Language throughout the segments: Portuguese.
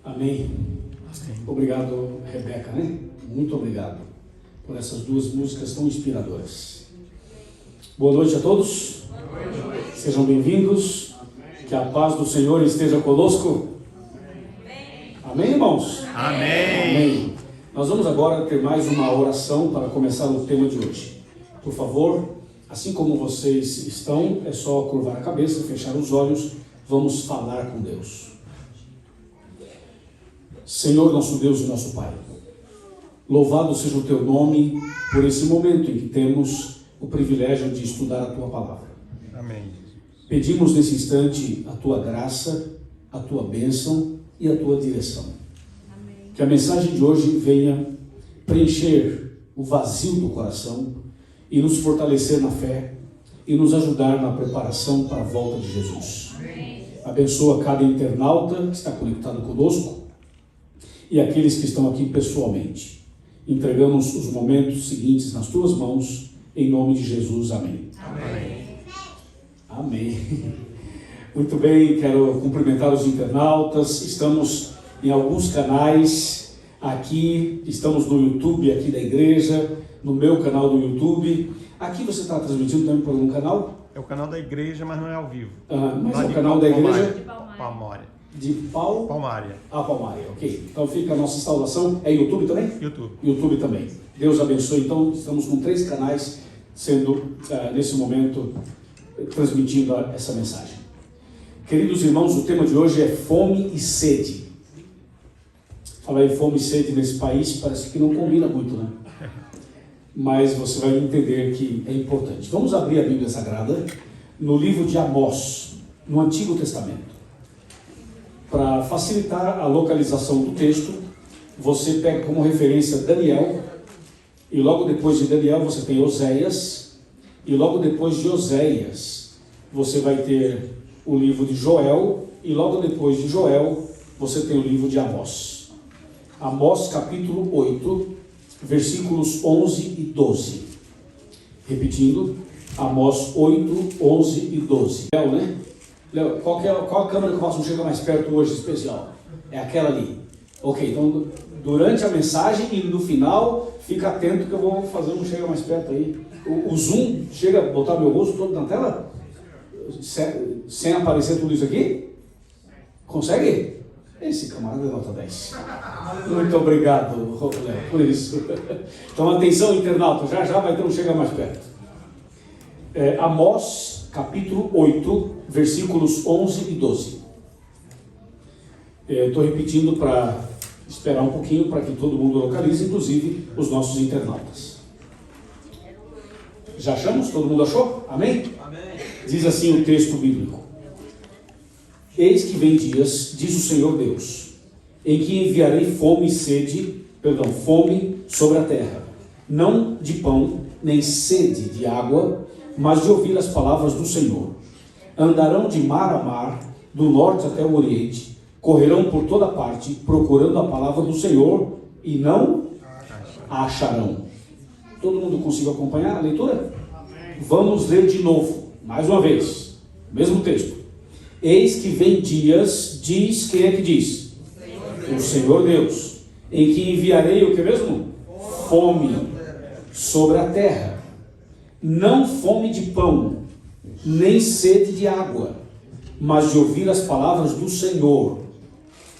Amém. Obrigado, Rebeca, né? Muito obrigado por essas duas músicas tão inspiradoras. Boa noite a todos. Boa noite. Sejam bem-vindos. Que a paz do Senhor esteja conosco. Amém, irmãos? Amém. Amém. Nós vamos agora ter mais uma oração para começar o tema de hoje. Por favor, assim como vocês estão, é só curvar a cabeça, fechar os olhos. Vamos falar com Deus. Senhor, nosso Deus e nosso Pai, louvado seja o Teu nome por esse momento em que temos o privilégio de estudar a Tua Palavra. Amém. Pedimos nesse instante a Tua graça, a Tua bênção e a Tua direção. Amém. Que a mensagem de hoje venha preencher o vazio do coração e nos fortalecer na fé e nos ajudar na preparação para a volta de Jesus. Amém. Abençoa cada internauta que está conectado conosco e aqueles que estão aqui pessoalmente. Entregamos os momentos seguintes nas Tuas mãos, em nome de Jesus. Amém. Amém. Amém. Muito bem, quero cumprimentar os internautas. Estamos em alguns canais aqui, estamos no YouTube aqui da igreja, no meu canal do YouTube. Aqui você está transmitindo também por algum canal? É o canal da igreja, mas não é ao vivo. Mas é o canal da igreja? Palmária. De Palmária. Palmária, ok. Então fica a nossa saudação. É YouTube também? YouTube. YouTube também. Deus abençoe. Então estamos com 3 canais sendo, nesse momento, transmitindo essa mensagem. Queridos irmãos, o tema de hoje é fome e sede. Falar em fome e sede nesse país parece que não combina muito, né? Mas você vai entender que é importante. Vamos abrir a Bíblia Sagrada no livro de Amós, no Antigo Testamento. Para facilitar a localização do texto, você pega como referência Daniel, e logo depois de Daniel você tem Oséias, e logo depois de Oséias você vai ter o livro de Joel, e logo depois de Joel você tem o livro de Amós. Amós capítulo 8, versículos 11 e 12. Repetindo, Amós 8, 11 e 12. Léo, né? Léo, qual a câmera que eu posso chegar mais perto hoje especial? É aquela ali. Ok, então durante a mensagem e no final, fica atento que eu vou fazer um chega mais perto aí. O zoom chega a botar meu rosto todo na tela? Sem aparecer tudo isso aqui? Consegue? Esse camarada é nota 10. Muito obrigado, Léo, por isso. Então atenção, internauta, já vai ter um chega mais perto. Amós, capítulo 8, versículos 11 e 12. Estou repetindo para esperar um pouquinho para que todo mundo localize, inclusive os nossos internautas. Já achamos? Todo mundo achou? Amém? Amém. Diz assim o texto bíblico: Eis que vem dias, diz o Senhor Deus, em que enviarei fome sobre a terra, não de pão, nem sede de água, mas de ouvir as palavras do Senhor. Andarão de mar a mar, do norte até o oriente, correrão por toda parte, procurando a palavra do Senhor, e não a acharão. Todo mundo conseguiu acompanhar a leitura? Vamos ler de novo, mais uma vez, mesmo texto. Eis que vem dias, diz, quem é que diz? O Senhor Deus, em que enviarei o que mesmo? Fome sobre a terra, não fome de pão, nem sede de água, mas de ouvir as palavras do Senhor.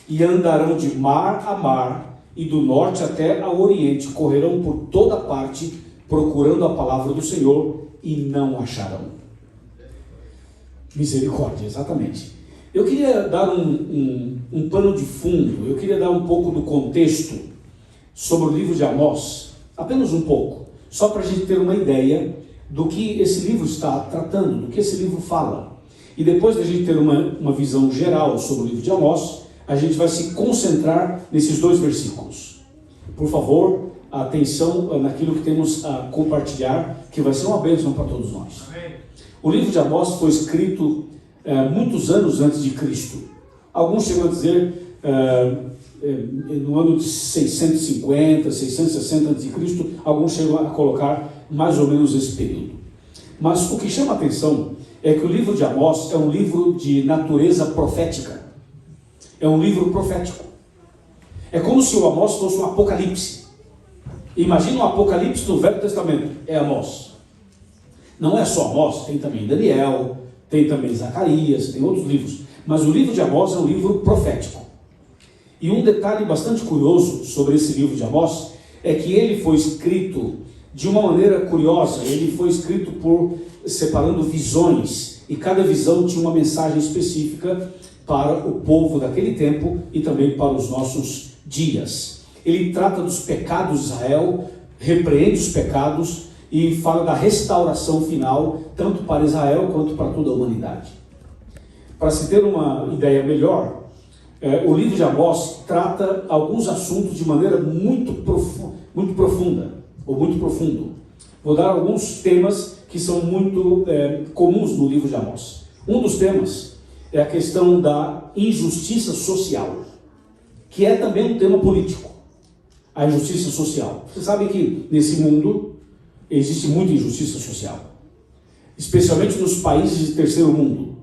E andarão de mar a mar, e do norte até ao oriente, correrão por toda parte, procurando a palavra do Senhor, e não acharão. Misericórdia, exatamente. Eu queria dar um pano de fundo, eu queria dar um pouco do contexto sobre o livro de Amós, apenas um pouco, só para a gente ter uma ideia do que esse livro está tratando, do que esse livro fala. E depois da gente ter uma visão geral sobre o livro de Amós, a gente vai se concentrar nesses 2 versículos. Por favor, atenção naquilo que temos a compartilhar, que vai ser uma bênção para todos nós. Amém. O livro de Amós foi escrito muitos anos antes de Cristo. Alguns chegam a dizer no ano de 650, 660 a.C., alguns chegam a colocar mais ou menos esse período. Mas o que chama a atenção é que o livro de Amós é um livro de natureza profética. É um livro profético. É como se o Amós fosse um apocalipse. Imagina um apocalipse no Velho Testamento, é Amós. Não é só Amós, tem também Daniel, tem também Zacarias, tem outros livros. Mas o livro de Amós é um livro profético. E um detalhe bastante curioso sobre esse livro de Amós é que ele foi escrito de uma maneira curiosa. Ele foi escrito separando visões, e cada visão tinha uma mensagem específica para o povo daquele tempo e também para os nossos dias. Ele trata dos pecados de Israel, repreende os pecados e fala da restauração final, tanto para Israel quanto para toda a humanidade. Para se ter uma ideia melhor, o livro de Amós trata alguns assuntos de maneira muito profunda, ou muito profundo. Vou dar alguns temas que são muito comuns no livro de Amós. Um dos temas é a questão da injustiça social, que é também um tema político. A injustiça social. Você sabe que nesse mundo existe muita injustiça social, especialmente nos países de terceiro mundo,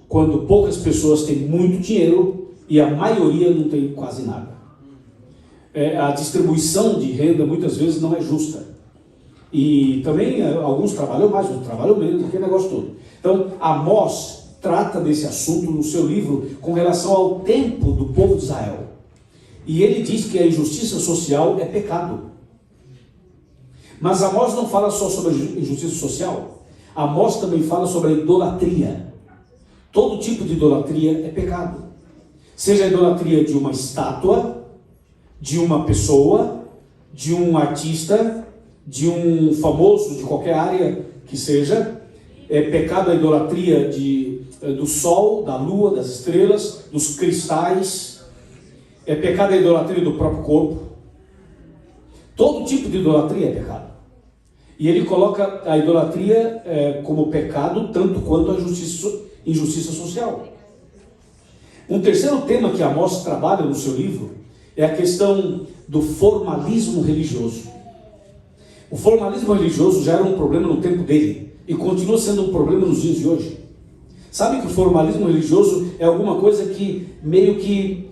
quando poucas pessoas têm muito dinheiro e a maioria não tem quase nada. A distribuição de renda muitas vezes não é justa. E também alguns trabalham mais, outros trabalham menos, aquele negócio todo. Então, Amós trata desse assunto no seu livro com relação ao tempo do povo de Israel. E ele diz que a injustiça social é pecado. Mas Amós não fala só sobre a injustiça social. Amós também fala sobre a idolatria. Todo tipo de idolatria é pecado. Seja a idolatria de uma estátua, de uma pessoa, de um artista, de um famoso de qualquer área que seja. É pecado a idolatria do sol, da lua, das estrelas, dos cristais. É pecado a idolatria do próprio corpo. Todo tipo de idolatria é pecado. E ele coloca a idolatria como pecado, tanto quanto a injustiça social. Um terceiro tema que Amós trabalha no seu livro é a questão do formalismo religioso. O formalismo religioso já era um problema no tempo dele e continua sendo um problema nos dias de hoje. Sabe que o formalismo religioso é alguma coisa que meio que,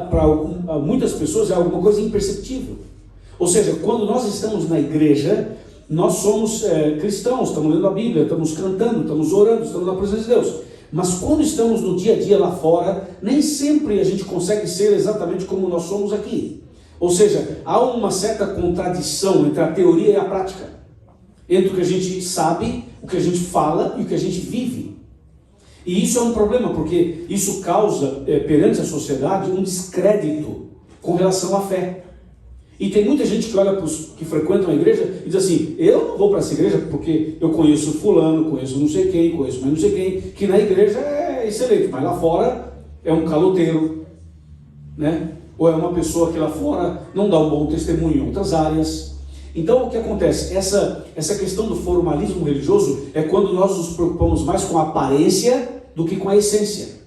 para muitas pessoas, é alguma coisa imperceptível. Ou seja, quando nós estamos na igreja, nós somos cristãos, estamos lendo a Bíblia, estamos cantando, estamos orando, estamos na presença de Deus. Mas quando estamos no dia a dia lá fora, nem sempre a gente consegue ser exatamente como nós somos aqui. Ou seja, há uma certa contradição entre a teoria e a prática. Entre o que a gente sabe, o que a gente fala e o que a gente vive. E isso é um problema, porque isso causa, perante a sociedade, um descrédito com relação à fé. E tem muita gente que olha para os que frequentam a igreja e diz assim: eu não vou para essa igreja porque eu conheço fulano, conheço não sei quem, conheço mais não sei quem, que na igreja é excelente, mas lá fora é um caloteiro, né? Ou é uma pessoa que lá fora não dá um bom testemunho em outras áreas. Então o que acontece? Essa questão do formalismo religioso é quando nós nos preocupamos mais com a aparência do que com a essência.